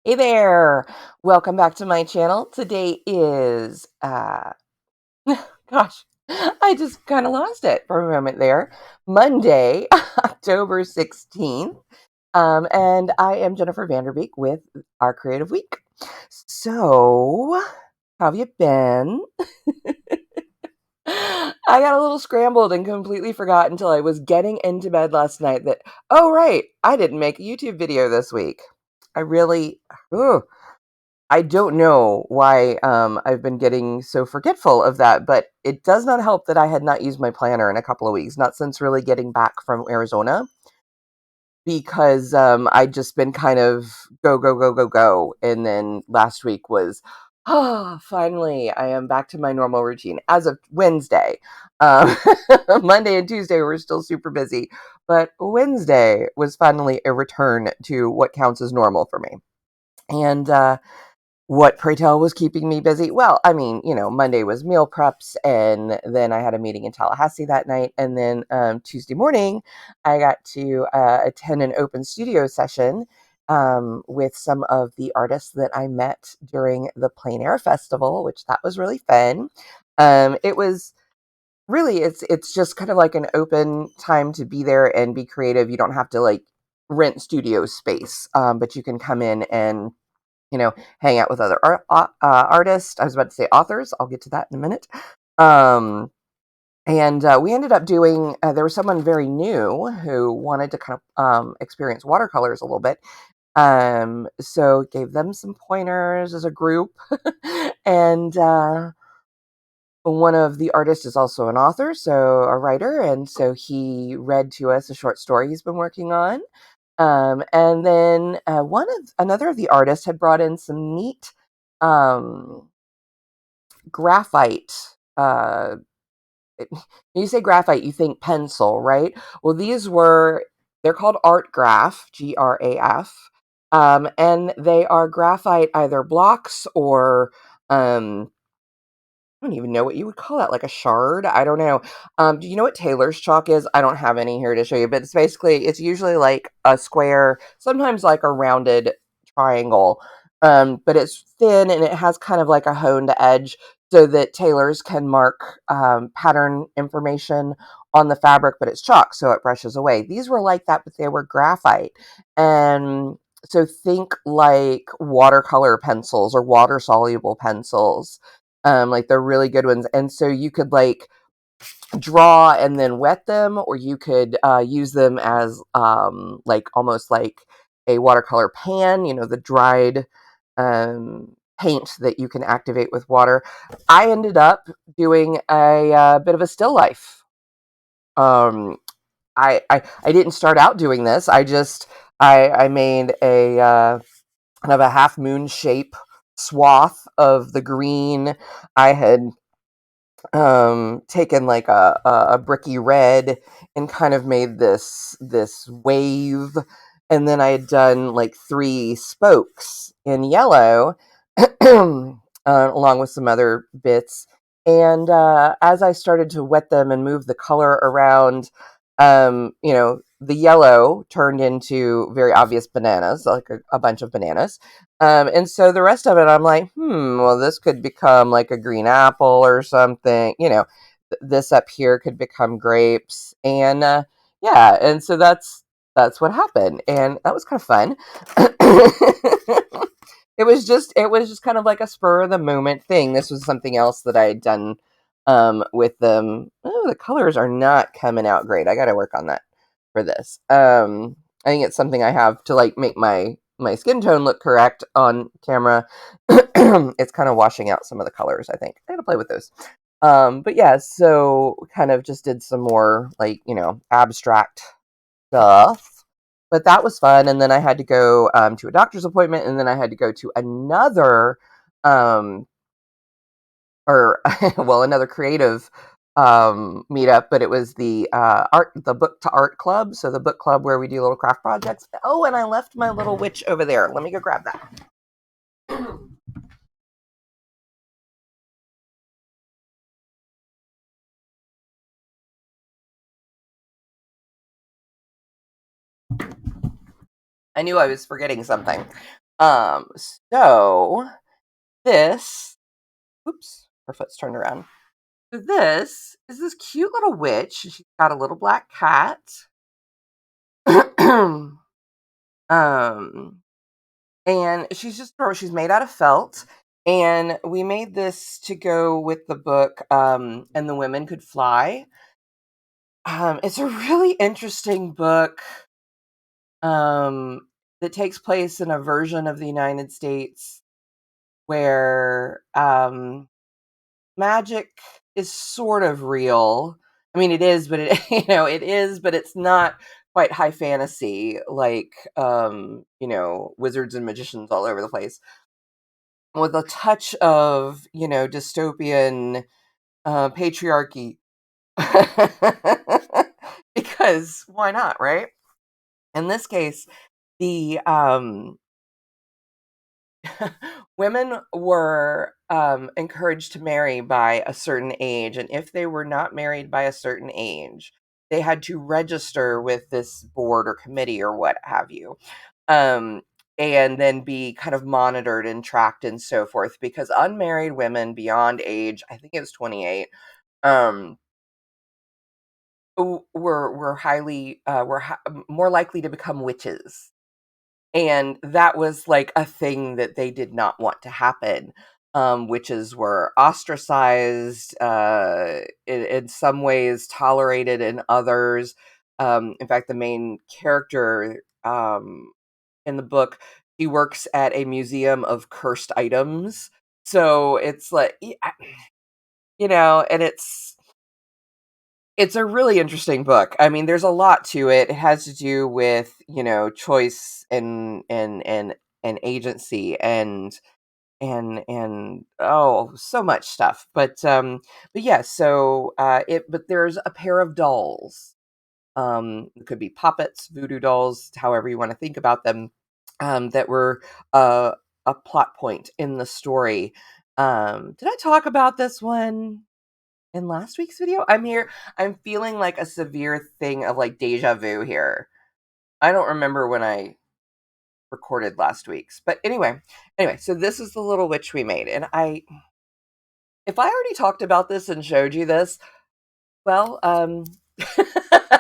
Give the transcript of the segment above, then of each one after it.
Hey there! Welcome back to my channel. Today is, gosh, I just kind of lost it for a moment there. Monday, October 16th. And I am Jennifer Vanderbeek with Our Creative Week. So, how have you been? I got a little scrambled and completely forgot until I was getting into bed last night that, oh, right, I didn't make a YouTube video this week. I really, ugh. I don't know why I've been getting so forgetful of that, but it does not help that I had not used my planner in a couple of weeks, not since really getting back from Arizona, because I'd just been kind of go, go, go, go, go. And then last week was, finally, I am back to my normal routine as of Wednesday. Um, Monday and Tuesday were still super busy, but Wednesday was finally a return to what counts as normal for me. And what, pray tell, was keeping me busy? Well, I mean, Monday was meal preps, and then I had a meeting in Tallahassee that night. And then Tuesday morning, I got to attend an open studio session with some of the artists that I met during the Plein Air Festival, which that was really fun. It was really, it's just kind of like an open time to be there and be creative. You don't have to like rent studio space, but you can come in and hang out with other artists. I was about to say authors. I'll get to that in a minute. Um, and we ended up doing, there was someone very new who wanted to kind of experience watercolors a little bit. So gave them some pointers as a group. And one of the artists is also an author, so a writer. And so he read to us a short story he's been working on. And then another of the artists had brought in some neat um, graphite. When you say graphite, you think pencil, right? Well, they're called art graph, GRAF, and they are graphite either blocks or I don't even know what you would call that, like a shard? I don't know. Do you know what Taylor's chalk is? I don't have any here to show you, but it's usually like a square, sometimes like a rounded triangle. But it's thin and it has kind of like a honed edge so that tailors can mark pattern information on the fabric, but it's chalk, so it brushes away. These were like that, but they were graphite. And so think like watercolor pencils or water soluble pencils, like they're really good ones. And so you could like draw and then wet them, or you could use them as like almost like a watercolor pan, the dried paint that you can activate with water. I ended up doing a bit of a still life. Um, I didn't start out doing this. I made a kind of a half moon shape swath of the green. I had taken like a bricky red and kind of made this wave, and then I had done like three spokes in yellow, along with some other bits. And as I started to wet them and move the color around, the yellow turned into very obvious bananas, like a bunch of bananas. And so the rest of it, I'm like, well, this could become like a green apple or something. This up here could become grapes, and yeah, and so that's what happened, and that was kind of fun. It was just kind of like a spur of the moment thing. This was something else that I had done with them. Oh, the colors are not coming out great. I got to work on that for this. I think it's something I have to like make my skin tone look correct on camera. It's kind of washing out some of the colors, I think. I gotta play with those. But yeah, so kind of just did some more like, abstract stuff. But that was fun. And then I had to go to a doctor's appointment, and then I had to go to another um or well, another creative meetup, but it was the book to art club. So the book club where we do little craft projects. Oh, and I left my little witch over there. Let me go grab that. I knew I was forgetting something. Um, so this, oops, her foot's turned around. So this is this cute little witch. She's got a little black cat. um, and she's made out of felt. And we made this to go with the book, And the Women Could Fly. It's a really interesting book, that takes place in a version of the United States where, magic is sort of real. I mean, it is, but it it is, but it's not quite high fantasy like, wizards and magicians all over the place, with a touch of, dystopian, patriarchy. Because why not, right? In this case, the women were, encouraged to marry by a certain age, and if they were not married by a certain age, they had to register with this board or committee or what have you, um, and then be kind of monitored and tracked and so forth. Because unmarried women beyond age, I think it was 28, um, were highly more likely to become witches. And that was, like, a thing that they did not want to happen. Witches were ostracized, in some ways tolerated in others. In fact, the main character, in the book, he works at a museum of cursed items. So it's like, and it's a really interesting book. I mean, there's a lot to it. It has to do with, choice and agency and oh, so much stuff. But yeah, so but there's a pair of dolls. It could be puppets, voodoo dolls, however you want to think about them, that were a plot point in the story. Did I talk about this one in last week's video? I'm feeling like a severe thing of like deja vu here. I don't remember when I recorded last week's. But anyway, so this is the little witch we made. And if I already talked about this and showed you this, well,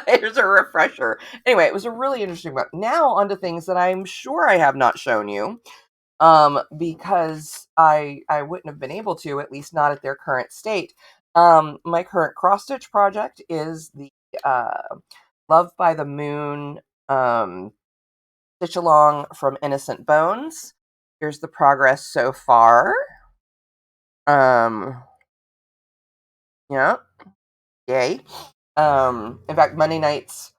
here's a refresher. Anyway, it was a really interesting book. Now on to things that I'm sure I have not shown you. Because I wouldn't have been able to, at least not at their current state. My current cross stitch project is the Love by the Moon stitch along from Innocent Bones. Here's the progress so far. Um, yeah, yay. In fact, Monday night's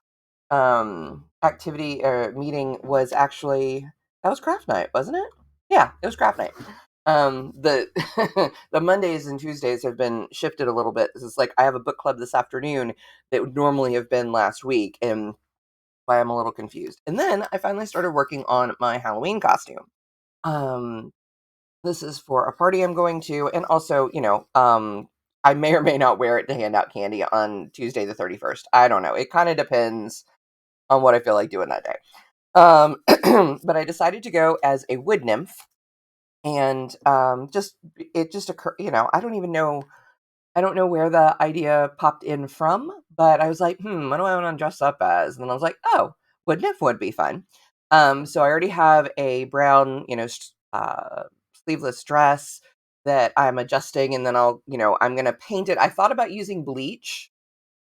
activity or meeting was actually, that was craft night, wasn't it? Yeah, it was craft night. The the Mondays and Tuesdays have been shifted a little bit. This is like I have a book club this afternoon that would normally have been last week, and why I'm a little confused. And then I finally started working on my Halloween costume. Um, this is for a party I'm going to, and also, I may or may not wear it to hand out candy on Tuesday the 31st. I don't know. It kind of depends on what I feel like doing that day. But I decided to go as a wood nymph, and it just occurred. I don't know where the idea popped in from, but I was like, what do I want to dress up as? And then I was like, oh, wood nymph would be fun. So I already have a brown, sleeveless dress that I'm adjusting, and then I'm gonna paint it. I thought about using bleach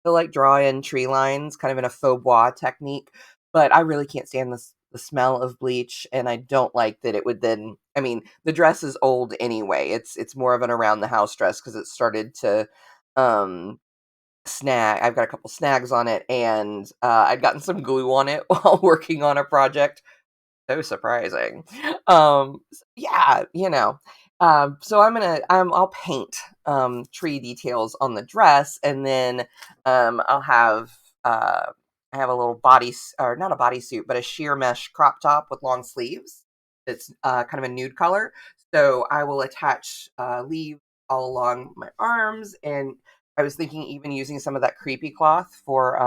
to like draw in tree lines, kind of in a faux bois technique. But I really can't stand the smell of bleach, and I don't like that it would then. I mean, the dress is old anyway. It's more of an around the house dress because it started to um, snag. I've got a couple snags on it, and I'd gotten some glue on it while working on a project. So surprising. Yeah, so I'll paint tree details on the dress, and then I'll have I have a little or not a bodysuit, but a sheer mesh crop top with long sleeves. It's kind of a nude color. So I will attach leaves all along my arms, and I was thinking even using some of that creepy cloth for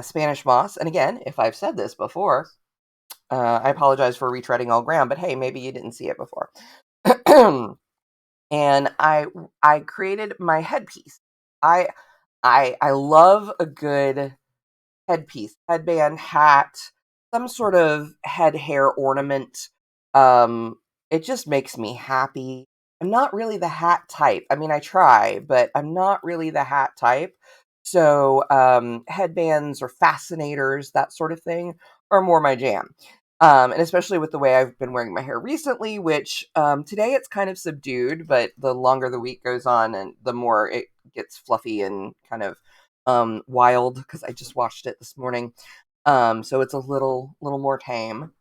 Spanish moss. And again, if I've said this before, I apologize for retreading all ground, but hey, maybe you didn't see it before. And I created my headpiece. I I love a good headpiece, headband, hat, some sort of head hair ornament. Um, it just makes me happy. I'm not really the hat type. I mean, I try, but I'm not really the hat type. So, headbands or fascinators, that sort of thing, are more my jam. And especially with the way I've been wearing my hair recently, which today it's kind of subdued, but the longer the week goes on and the more it gets fluffy and kind of wild because I just watched it this morning. So it's a little more tame.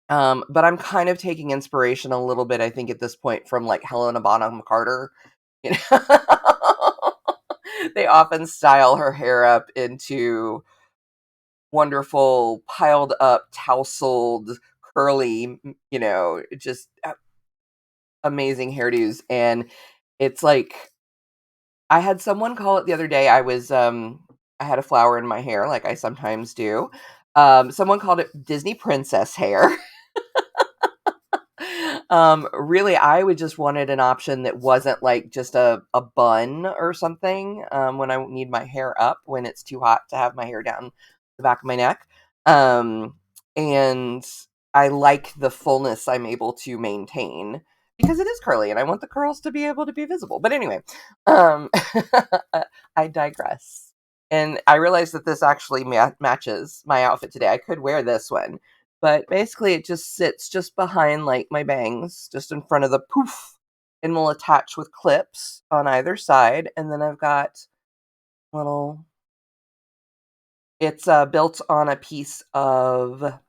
But I'm kind of taking inspiration a little bit, I think, at this point from like Helena Bonham Carter. You know? They often style her hair up into wonderful, piled up, tousled, curly, just amazing hairdos. And it's like I had someone call it the other day. I had a flower in my hair like I sometimes do. Someone called it Disney princess hair. Really, I would just wanted an option that wasn't like just a bun or something, when I need my hair up when it's too hot to have my hair down the back of my neck. Um, and I like the fullness I'm able to maintain because it is curly and I want the curls to be able to be visible. But anyway, um, I digress. And I realized that this actually matches my outfit today. I could wear this one, but basically it just sits just behind like my bangs, just in front of the poof, and will attach with clips on either side. And then I've got little it's built on a piece of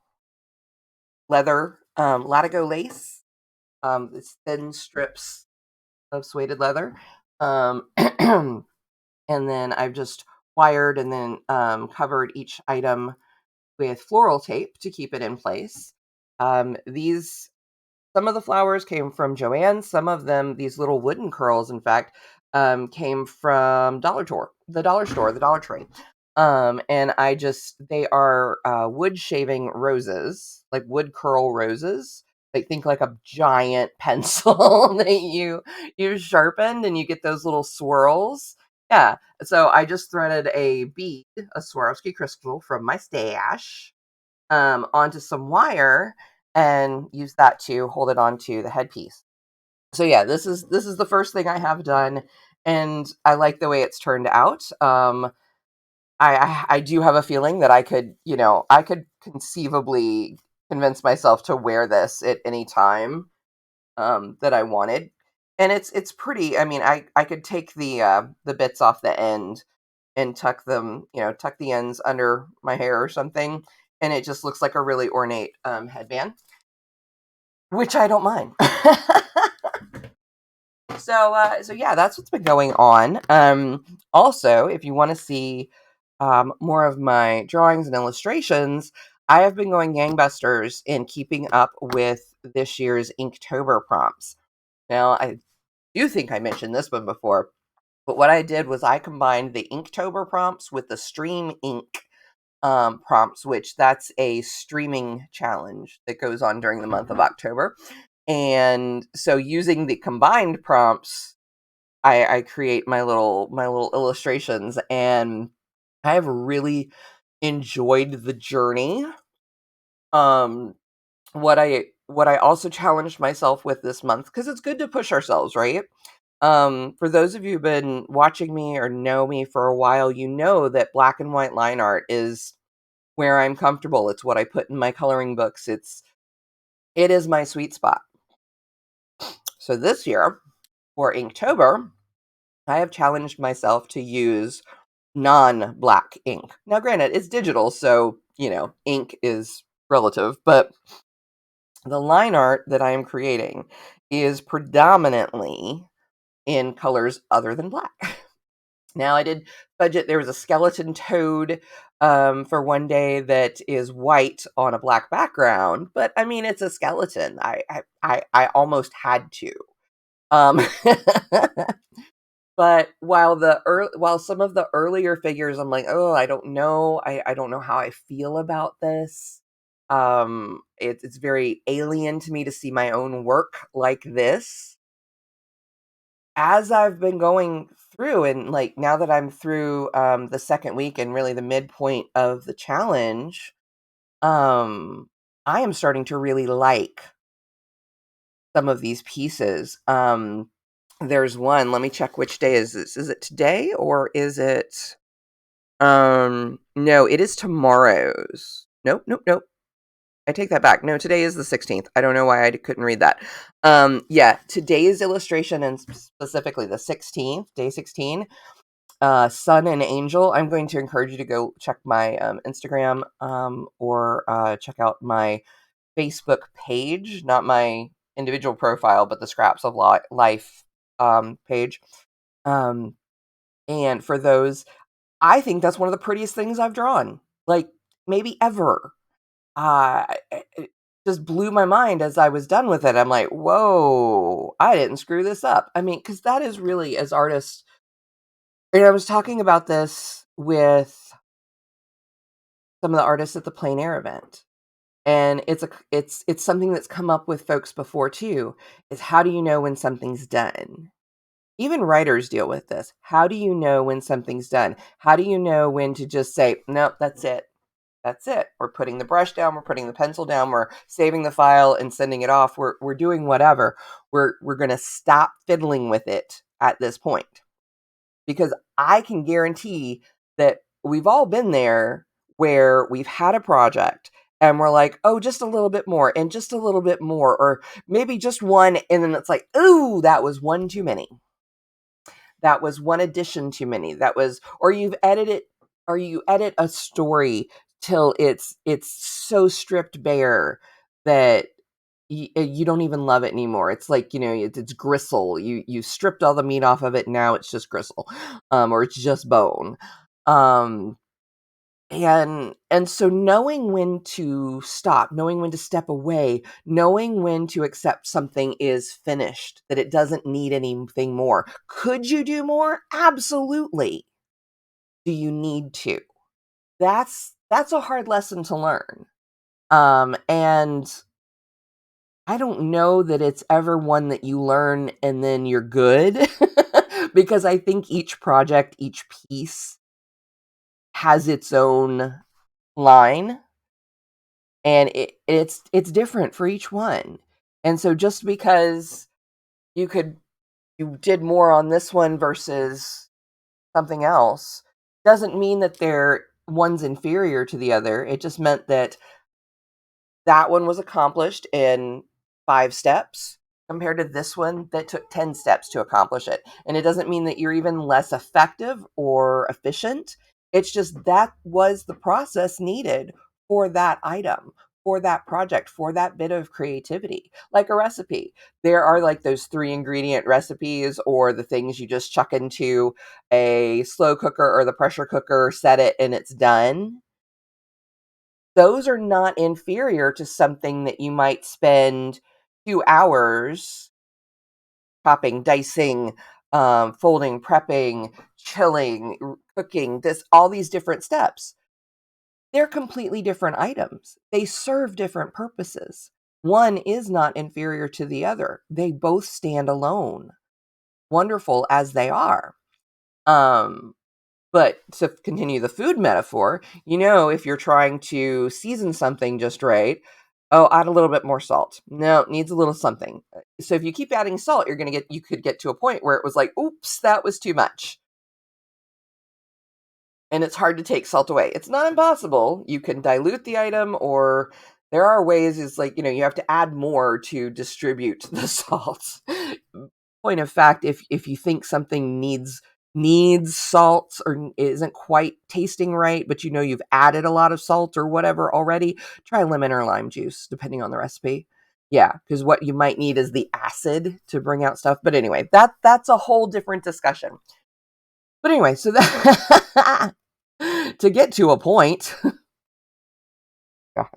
leather, latigo lace. It's thin strips of suede leather. And then I've just wired and then covered each item with floral tape to keep it in place. These Some of the flowers came from Joanne. Some of them, these little wooden curls, in fact, came from the dollar store, the Dollar Tree. And they are wood shaving roses, like wood curl roses. I think like a giant pencil that you sharpened, and you get those little swirls. Yeah. So I just threaded a bead, a Swarovski crystal from my stash, onto some wire and use that to hold it onto the headpiece. So yeah, this is the first thing I have done, and I like the way it's turned out. I do have a feeling that I could conceivably convince myself to wear this at any time that I wanted, and it's pretty. I mean, I could take the bits off the end and tuck the ends under my hair or something, and it just looks like a really ornate headband, which I don't mind. So yeah, that's what's been going on. Also, if you want to see more of my drawings and illustrations, I have been going gangbusters in keeping up with this year's Inktober prompts. Now, I do think I mentioned this one before, but what I did was I combined the Inktober prompts with the Stream Ink prompts, which that's a streaming challenge that goes on during the month of October. And so using the combined prompts, I create my little illustrations, and I have really enjoyed the journey. Um, what I also challenged myself with this month, because it's good to push ourselves, right? For those of you who've been watching me or know me for a while, you know that black and white line art is where I'm comfortable. It's what I put in my coloring books. It is my sweet spot. So this year for Inktober, I have challenged myself to use non-black ink. Now, granted, it's digital, so ink is relative, but the line art that I am creating is predominantly in colors other than black. Now, I did budget. There was a skeleton toad for one day that is white on a black background, but I mean, it's a skeleton. I almost had to. Um, but while some of the earlier figures, I'm like, oh, I don't know. I don't know how I feel about this. It's very alien to me to see my own work like this. As I've been going through, and like now that I'm through the second week and really the midpoint of the challenge, um, I am starting to really like some of these pieces. There's one, let me check which day is this. Is it today or is it no, it is tomorrow's. Nope, nope, nope. I take that back. No, today is the 16th. I don't know why I couldn't read that. Yeah, today's illustration and specifically the 16th, day 16, Sun and Angel. I'm going to encourage you to go check my Instagram or check out my Facebook page, not my individual profile, but the Scraps of Life page. Um, and for those, I think that's one of the prettiest things I've drawn, like maybe ever. It just blew my mind as I was done with it. I'm like, whoa, I didn't screw this up. I mean, because that is really, as artists, and I was talking about this with some of the artists at the plein air event. And it's something that's come up with folks before too, is how do you know when something's done? Even writers deal with this. How do you know when something's done? How do you know when to just say, nope, that's it. That's it. We're putting the brush down, we're putting the pencil down, we're saving the file and sending it off. We're doing whatever. We're going to stop fiddling with it at this point. Because I can guarantee that we've all been there where we've had a project and we're like, oh, just a little bit more and just a little bit more, or maybe just one. And then it's like, ooh, that was one too many. That was one addition too many. That was, or you've edited, or you edit a story till it's so stripped bare that you don't even love it anymore. It's like, it's gristle. You stripped all the meat off of it. Now it's just gristle, or it's just bone. Um, and so knowing when to stop, knowing when to step away, knowing when to accept something is finished, that it doesn't need anything more. Could you do more? Absolutely. Do you need to? That's a hard lesson to learn. And I don't know that it's ever one that you learn and then you're good because I think each project, each piece has its own line, and it's different for each one. And so just because you did more on this one versus something else doesn't mean that one's inferior to the other. It just meant that that one was accomplished in 5 steps compared to this one that took 10 steps to accomplish it. And it doesn't mean that you're even less effective or efficient. It's just that was the process needed for that item, for that project, for that bit of creativity. Like a recipe. There are like those 3-ingredient recipes or the things you just chuck into a slow cooker or the pressure cooker, set it, and it's done. Those are not inferior to something that you might spend 2 hours chopping, dicing, folding, prepping, chilling, cooking, all these different steps. They're completely different items. They serve different purposes. One is not inferior to the other. They both stand alone, wonderful as they are. But to continue the food metaphor, if you're trying to season something just right, oh, add a little bit more salt. No, it needs a little something. So if you keep adding salt, you could get to a point where it was like, oops, that was too much. And it's hard to take salt away. It's not impossible. You can dilute the item, or there are ways, is like, you have to add more to distribute the salt. Point of fact, if you think something needs salt or isn't quite tasting right, but you've added a lot of salt or whatever already, try lemon or lime juice, depending on the recipe. Yeah, because what you might need is the acid to bring out stuff. But anyway, that's a whole different discussion. But anyway, so that to get to a point. Gosh.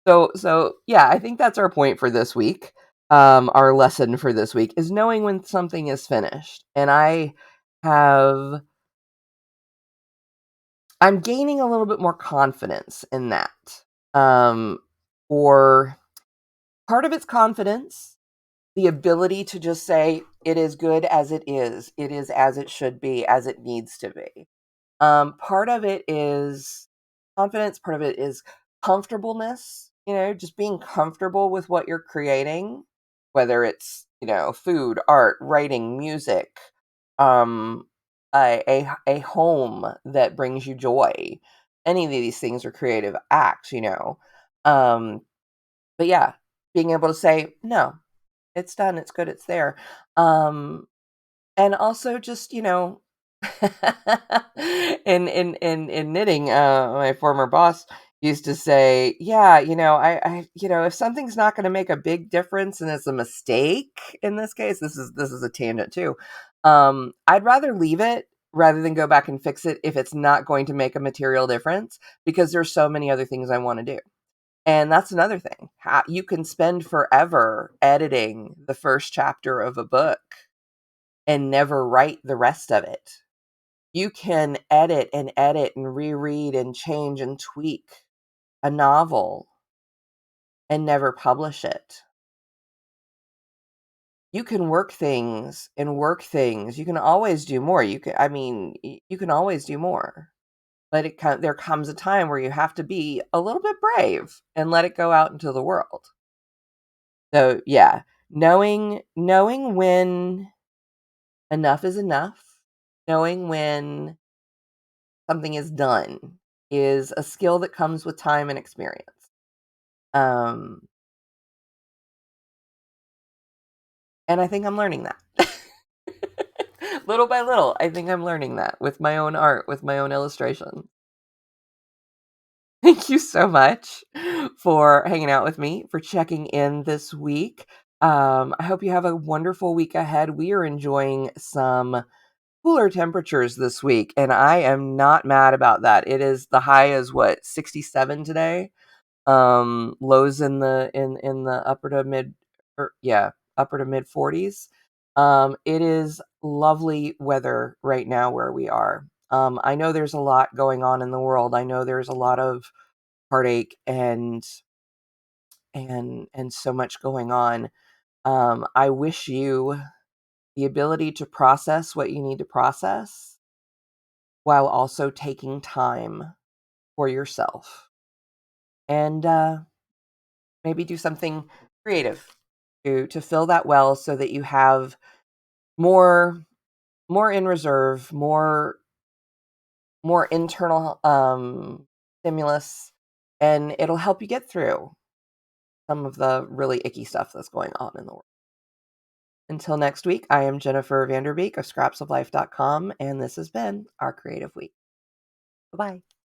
So yeah, I think that's our point for this week. Our lesson for this week is knowing when something is finished. And I have I'm gaining a little bit more confidence in that. Um, or part of it's confidence, the ability to just say, it is good as it is as it should be, as it needs to be. Part of it is confidence, part of it is comfortableness, just being comfortable with what you're creating, whether it's, food, art, writing, music, um, a home that brings you joy. Any of these things are creative acts. Um, but yeah, being able to say, no, it's done, it's good, it's there. Um, and also just, in knitting, my former boss used to say, "Yeah, if something's not gonna make a big difference and it's a mistake," in this case, this is a tangent too, I'd rather leave it rather than go back and fix it if it's not going to make a material difference, because there's so many other things I wanna do. And that's another thing. How you can spend forever editing the first chapter of a book and never write the rest of it. You can edit and reread and change and tweak a novel and never publish it. You can work things and work things. You can always do more. You can always do more. But there comes a time where you have to be a little bit brave and let it go out into the world. So, yeah, knowing when enough is enough, knowing when something is done is a skill that comes with time and experience. Um, and I think I'm learning that. Little by little, I think I'm learning that with my own art, with my own illustration. Thank you so much for hanging out with me, for checking in this week. I hope you have a wonderful week ahead. We are enjoying some cooler temperatures this week, and I am not mad about that. The high is what, 67 today? Lows in the upper to mid, or yeah, upper to mid 40s. It is lovely weather right now where we are. I know there's a lot going on in the world. I know there's a lot of heartache and so much going on. I wish you the ability to process what you need to process while also taking time for yourself, and maybe do something creative to fill that well so that you have more more in reserve, more internal stimulus, and it'll help you get through some of the really icky stuff that's going on in the world. Until next week, I am Jennifer Vanderbeek of scrapsoflife.com, and this has been our creative week. Bye bye.